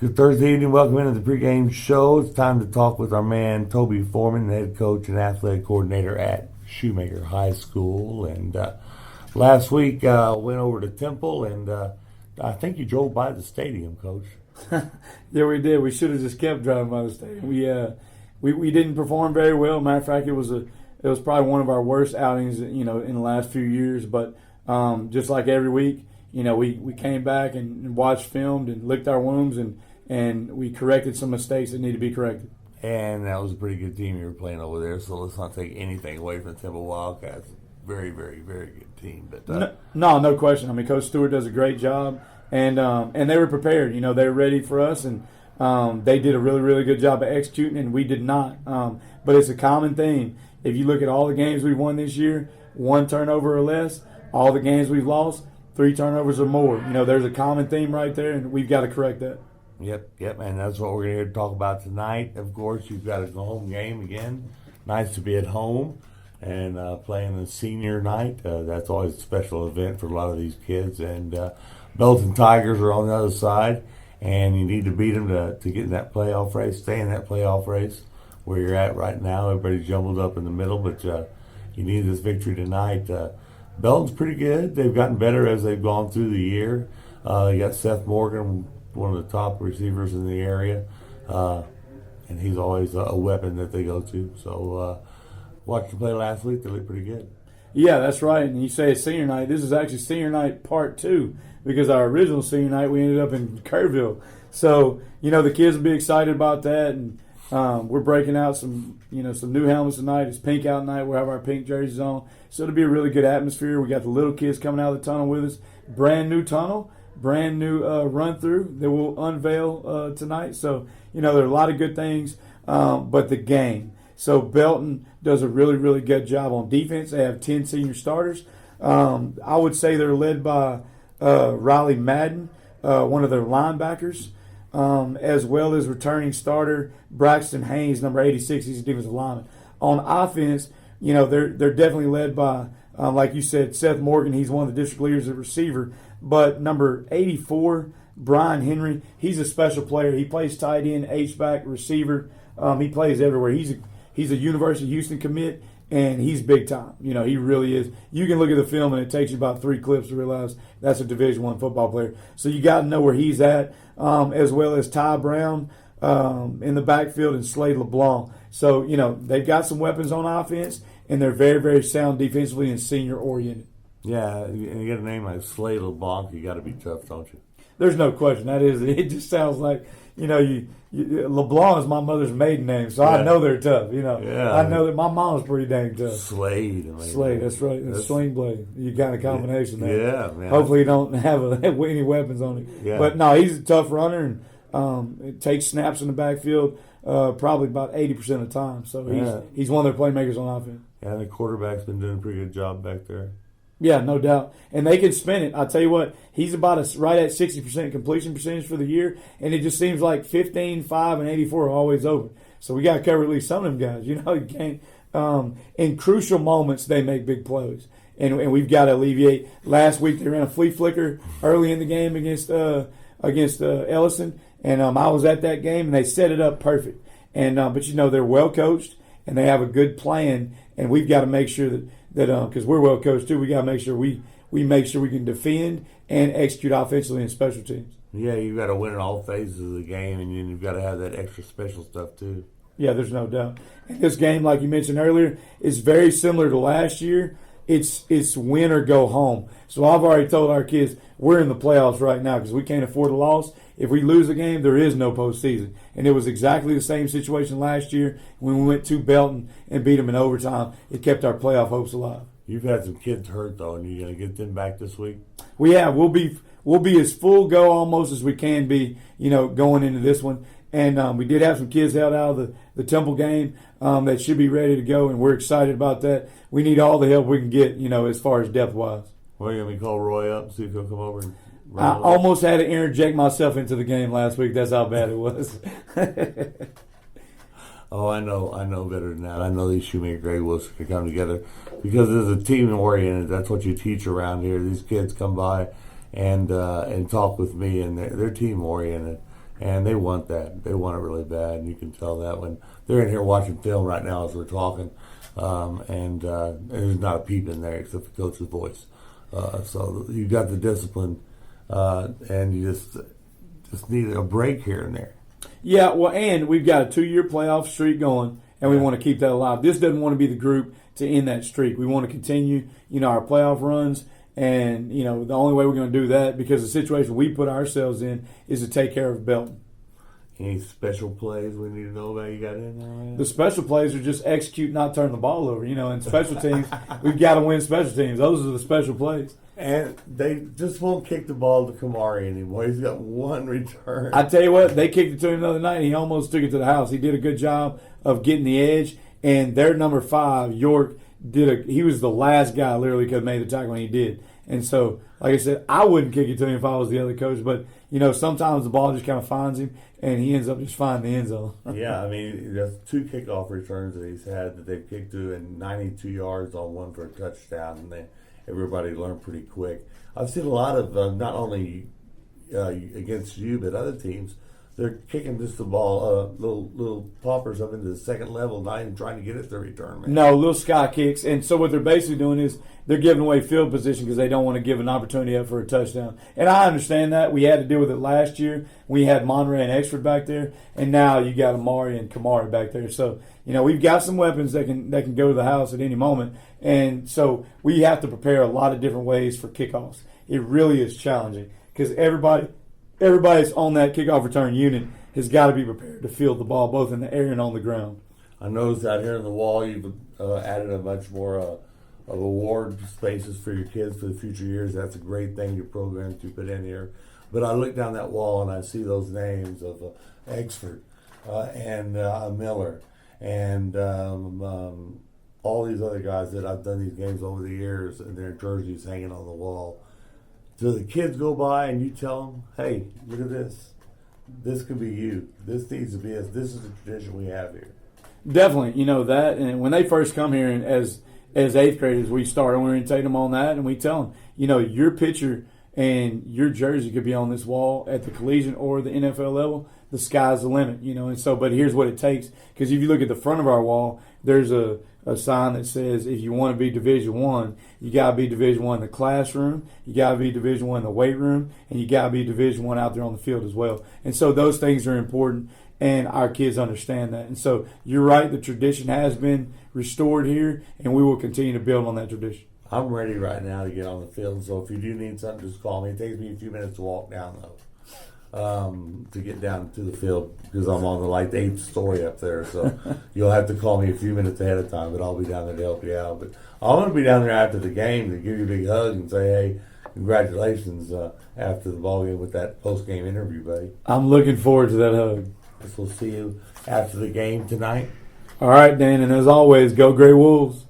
Good Thursday evening. Welcome into the pregame show. It's time to talk with our man Toby Foreman, the head coach and athletic coordinator at Shoemaker High School. And last week went over to Temple, and I think you drove by the stadium, Coach. Yeah, we did. We should have just kept driving by the stadium. We didn't perform very well. Matter of fact, it was probably one of our worst outings, in the last few years. But just like every week, we came back and watched film and licked our wounds and we corrected some mistakes that need to be corrected. And that was a pretty good team you were playing over there, so let's not take anything away from the Temple Wildcats. Very, very, very good team. But no question. I mean, Coach Stewart does a great job, and they were prepared. They were ready for us, and they did a really, really good job of executing, and we did not. But it's a common theme. If you look at all the games we've won this year, 1 turnover or less. All the games we've lost, 3 turnovers or more. There's a common theme right there, and we've got to correct that. Yep, and that's what we're going to talk about tonight. Of course, you've got a home game again. Nice to be at home and playing the senior night. That's always a special event for a lot of these kids. And Belton Tigers are on the other side, and you need to beat them to get in that playoff race, stay in that playoff race where you're at right now. Everybody's jumbled up in the middle, but you need this victory tonight. Belton's pretty good. They've gotten better as they've gone through the year. You got Seth Morgan, one of the top receivers in the area, and he's always a weapon that they go to. So watched them play last week. They looked pretty good. Yeah, that's right. And you say it's senior night. This is actually senior night part 2 because our original senior night we ended up in Kerrville. So, the kids will be excited about that. And we're breaking out some new helmets tonight. It's pink out tonight. We'll have our pink jerseys on. So it'll be a really good atmosphere. We got the little kids coming out of the tunnel with us. Brand new tunnel. Brand new run through that we'll unveil tonight. So, there are a lot of good things, but the game. So Belton does a really, really good job on defense. They have 10 senior starters. I would say they're led by Riley Madden, one of their linebackers, as well as returning starter Braxton Haynes, number 86. He's a defensive lineman. On offense, they're definitely led by, like you said, Seth Morgan. He's one of the district leaders at receiver. But number 84, Brian Henry, he's a special player. He plays tight end, H-back, receiver. He plays everywhere. He's a University of Houston commit, and he's big time. He really is. You can look at the film, and it takes you about 3 clips to realize that's a Division I football player. So you got to know where he's at, as well as Ty Brown in the backfield and Slade LeBlanc. So, they've got some weapons on offense, and they're very, very sound defensively and senior-oriented. Yeah, and you get a name like Slade LeBlanc, you got to be tough, don't you? There's no question. That is, it just sounds like, LeBlanc is my mother's maiden name, so I know they're tough. Yeah. I know that my mom's pretty dang tough. Slade, that's right. That's Sling Blade. You got a combination there. Yeah, man. Hopefully you don't have any weapons on it. Yeah. But no, he's a tough runner, and it takes snaps in the backfield probably about 80% of the time. So he's one of their playmakers on offense. Yeah, the quarterback's been doing a pretty good job back there. Yeah, no doubt. And they can spin it. I'll tell you what, he's about right at 60% completion percentage for the year, and it just seems like 15, 5, and 84 are always open. So we got to cover at least some of them guys. You can't. In crucial moments, they make big plays. And we've got to alleviate. Last week, they ran a flea flicker early in the game against Ellison, and I was at that game, and they set it up perfect. And but they're well coached, and they have a good plan, and we've got to make sure that because we're well coached too, we got to make sure we make sure we can defend and execute offensively in special teams. Yeah, you've got to win in all phases of the game, and then you've got to have that extra special stuff too. Yeah, there's no doubt. And this game, like you mentioned earlier, is very similar to last year. It's win or go home. So I've already told our kids we're in the playoffs right now because we can't afford a loss. If we lose a game, there is no postseason. And it was exactly the same situation last year when we went to Belton and beat them in overtime. It kept our playoff hopes alive. You've had some kids hurt though, and you're going to get them back this week. We have. We'll be as full go almost as we can be, going into this one. And we did have some kids held out of the Temple game that should be ready to go, and we're excited about that. We need all the help we can get, as far as depth-wise. Well, you're going to call Roy up and see if he'll come over and I almost had to interject myself into the game last week. That's how bad it was. Oh, I know better than that. I know these Shoemaker Gray Wolves can come together because it's a team oriented. That's what you teach around here. These kids come by and talk with me, and they're team oriented. And they want that. They want it really bad, and you can tell that when they're in here watching film right now as we're talking. And there's not a peep in there except for Coach's voice. So you got the discipline, and you just need a break here and there. Yeah, well, and we've got a 2-year playoff streak going, and we want to keep that alive. This doesn't want to be the group to end that streak. We want to continue, our playoff runs, and, the only way we're going to do that, because the situation we put ourselves in, is to take care of Belton. Any special plays we need to know about you got in there? The special plays are just execute, not turn the ball over. In special teams, we've got to win special teams. Those are the special plays. And they just won't kick the ball to Kamari anymore. He's got one return. I tell you what, they kicked it to him the other night, and he almost took it to the house. He did a good job of getting the edge, and their number 5, York, he was the last guy literally could have made the tackle, and he did. And so, like I said, I wouldn't kick it to him if I was the other coach, but, sometimes the ball just kind of finds him, and he ends up just finding the end zone. Yeah, I mean, there's 2 kickoff returns that he's had that they've kicked to, and 92 yards on one for a touchdown, and everybody learned pretty quick. I've seen a lot of, not only against you, but other teams, they're kicking just the ball, little poppers up into the second level, not even trying to get it to return. Man. No, little sky kicks. And so what they're basically doing is they're giving away field position because they don't want to give an opportunity up for a touchdown. And I understand that. We had to deal with it last year. We had Monterey and Exford back there, and now you got Amari and Kamari back there. So, we've got some weapons that can go to the house at any moment. And so we have to prepare a lot of different ways for kickoffs. It really is challenging because everybody's on that kickoff return unit has got to be prepared to field the ball both in the air and on the ground. I noticed out here on the wall you've added a bunch more of award spaces for your kids for the future years. That's a great thing your program to put in here. But I look down that wall and I see those names of Exford and Miller and all these other guys that I've done these games over the years, and their jerseys hanging on the wall. So the kids go by and you tell them, hey, look at this. This could be you. This needs to be us. This is the tradition we have here. Definitely, that. And when they first come here, and as 8th graders, we start orientating them on that, and we tell them, your picture and your jersey could be on this wall at the collegiate or the NFL level. The sky's the limit, and so, but here's what it takes. Because if you look at the front of our wall, there's a sign that says if you want to be Division I, you got to be Division I in the classroom, you got to be Division I in the weight room, and you got to be Division I out there on the field as well. And so those things are important, and our kids understand that. And so you're right, the tradition has been restored here, and we will continue to build on that tradition. I'm ready right now to get on the field, so if you do need something, just call me. It takes me a few minutes to walk down, though. To get down to the field because I'm on the 8th story up there, so you'll have to call me a few minutes ahead of time, but I'll be down there to help you out. But I'm going to be down there after the game to give you a big hug and say, hey, congratulations after the ball game with that post-game interview, buddy. I'm looking forward to that hug. We'll see you after the game tonight. All right, Dan, and as always, go Grey Wolves.